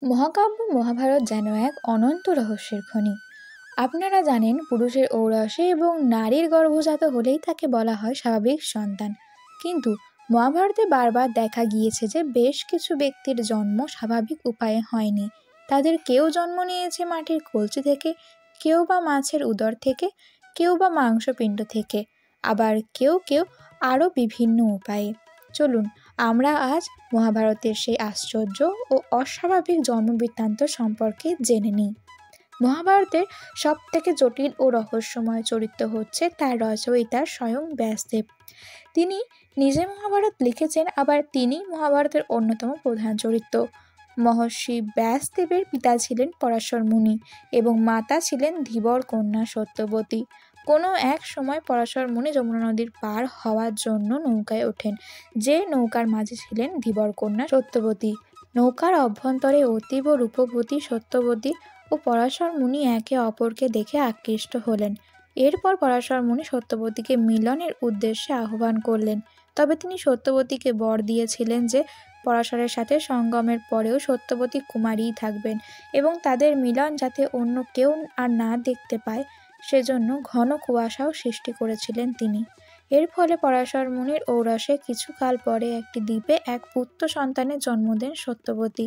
মহাকাব্য মহাভারত যেন এক অনন্ত রহস্যের খনি। আপনারা জানেন, পুরুষের ঔরসে এবং নারীর গর্ভজাত হলেই তাকে বলা হয় স্বাভাবিক সন্তান। কিন্তু মহাভারতে বারবার দেখা গিয়েছে যে বেশ কিছু ব্যক্তির জন্ম স্বাভাবিক উপায়ে হয়নি। তাদের কেউ জন্ম নিয়েছে মাটির কলসি থেকে, কেউ বা মাছের উদর থেকে, কেউ বা মাংসপিণ্ড থেকে, আবার কেউ কেউ আরও বিভিন্ন উপায়ে। চলুন আমরা আজ মহাভারতের সেই আশ্চর্য ও অস্বাভাবিক জন্মবৃত্তান্ত সম্পর্কে জেনে নিই। মহাভারতের সবথেকে জটিল ও রহস্যময় চরিত্র হচ্ছে তার রচয়িতা স্বয়ং ব্যাসদেব। তিনি নিজে মহাভারত লিখেছেন, আবার তিনি মহাভারতের অন্যতম প্রধান চরিত্র। মহর্ষি ব্যাসদেবের পিতা ছিলেন পরাশর মুনি এবং মাতা ছিলেন ধীবর কন্যা সত্যবতী। কোনো এক সময় পরাশর মুনি যমুনা নদীর পার হওয়ার জন্য নৌকায় ওঠেন, যে নৌকার মাঝে ছিলেন ধীবর কন্যা সত্যবতী। নৌকার অভ্যন্তরে অতীব রূপবতী সত্যবতী ও পরাশর মুনি একে অপরকে দেখে আকৃষ্ট হলেন। এরপর পরাশর মুনি সত্যবতীকে মিলনের উদ্দেশ্যে আহ্বান করলেন। তবে তিনি সত্যবতীকে বর দিয়েছিলেন যে পরাশরের সাথে সঙ্গমের পরেও সত্যবতী কুমারীই থাকবেন এবং তাদের মিলন যাতে অন্য কেউ আর না দেখতে পায়, সেজন্য ঘন কুয়াশাও সৃষ্টি করেছিলেন তিনি। এর ফলে পরাশর মুনির ঔরসে কিছুকাল পরে একটি দ্বীপে এক পুত্র সন্তানের জন্ম দেন সত্যবতী।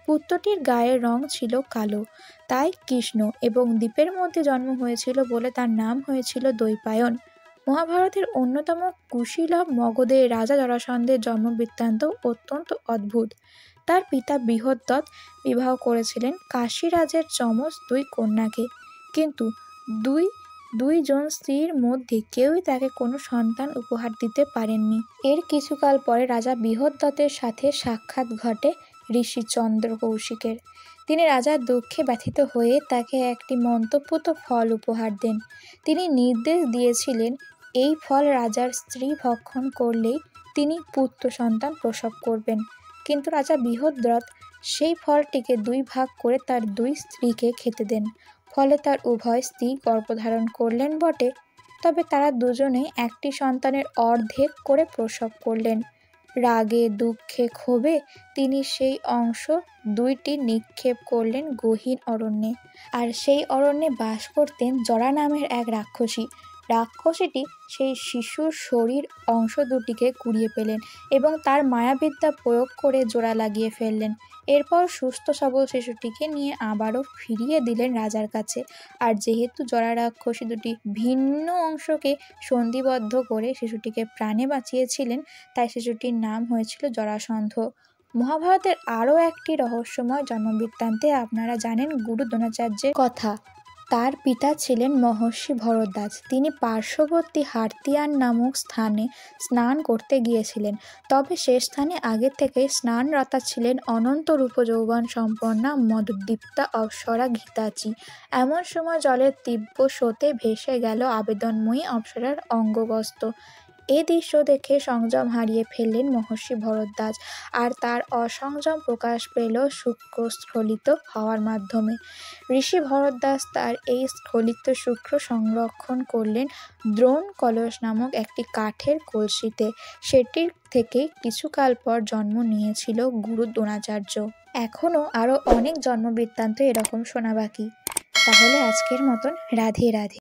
পুত্রটির গায়ের রং ছিল কালো, তাই কৃষ্ণ, এবং দ্বীপের মধ্যে জন্ম হয়েছিল বলে তার নাম হয়েছিল দ্বৈপায়ন। মহাভারতের অন্যতম কুশীলব মগধের রাজা জরাসন্ধের জন্মবৃত্তান্ত অত্যন্ত অদ্ভুত। তার পিতা বৃহদ্রথ বিবাহ করেছিলেন কাশীরাজের যমজ দুই কন্যাকে, কিন্তু দুইজন স্ত্রীর মধ্যে কেউই তাকে কোনো সন্তান উপহার দিতে পারেননি। এর কিছুকাল পরে রাজা বৃহদ্রথের সাথে সাক্ষাৎ ঘটে ঋষি চন্দ্র কৌশিকের। তিনি রাজার দুঃখে ব্যথিত হয়ে তাকে একটি মন্ত্রপুত ফল উপহার দেন। তিনি নির্দেশ দিয়েছিলেন এই ফল রাজার স্ত্রী ভক্ষণ করলেই তিনি পুত্র সন্তান প্রসব করবেন। কিন্তু রাজা বৃহদ্রথ সেই ফলটিকে দুই ভাগ করে তার দুই স্ত্রীকে খেতে দেন। ফলে তার উভয় স্ত্রী গর্ভধারণ করলেন বটে, তবে তারা দুজনেই একটি সন্তানের অর্ধেক করে প্রসব করলেন। রাগে দুঃখে ক্ষোভে তিনি সেই অংশ দুইটি নিক্ষেপ করলেন গহীন অরণ্যে। আর সেই অরণ্যে বাস করতেন জরা নামের এক রাক্ষসী। রাক্ষসীটি সেই শিশুর শরীর অংশ দুটিকে কুড়িয়ে পেলেন এবং তার মায়াবিদ্যা প্রয়োগ করে জোড়া লাগিয়ে ফেললেন। এরপর সুস্থ সবল শিশুটিকে নিয়ে আবারও ফিরিয়ে দিলেন রাজার কাছে। আর যেহেতু জরা রাক্ষসী দুটি ভিন্ন অংশকে সন্ধিবদ্ধ করে শিশুটিকে প্রাণে বাঁচিয়েছিলেন, তাই শিশুটির নাম হয়েছিল জরাসন্ধ। মহাভারতের আরও একটি রহস্যময় জন্মবৃত্তান্তে আপনারা জানেন গুরু দ্রোণাচার্যের কথা। তার পিতা ছিলেন মহর্ষি ভরদ্বাজ। তিনি পার্শ্ববর্তী হার্তিয়ান নামক স্থানে স্নান করতে গিয়েছিলেন, তবে সে স্থানে আগে থেকেই স্নানরতা ছিলেন অনন্ত রূপ যৌবন সম্পন্না মদোদ্দীপ্তা অপ্সরা ঘৃতাচি। এমন সময় জলের তীব্র স্রোতে ভেসে গেল আবেদনময়ী অপ্সরার অঙ্গবস্ত্র। এ দৃশ্য দেখে সংযম হারিয়ে ফেললেন মহর্ষি ভরদ্বাজ, আর তার অসংযম প্রকাশ পেল শুক্র স্খলিত হওয়ার মাধ্যমে। ঋষি ভরদ্বাজ তার এই স্খলিত শুক্র সংরক্ষণ করলেন দ্রোণ কলস নামক একটি কাঠের কলসিতে। সেটির থেকে কিছুকাল পর জন্ম নিয়েছিল গুরু দ্রোণাচার্য। এখনও আরও অনেক জন্মবৃত্তান্ত এরকম শোনা বাকি। তাহলে আজকের মতন রাধে রাধে।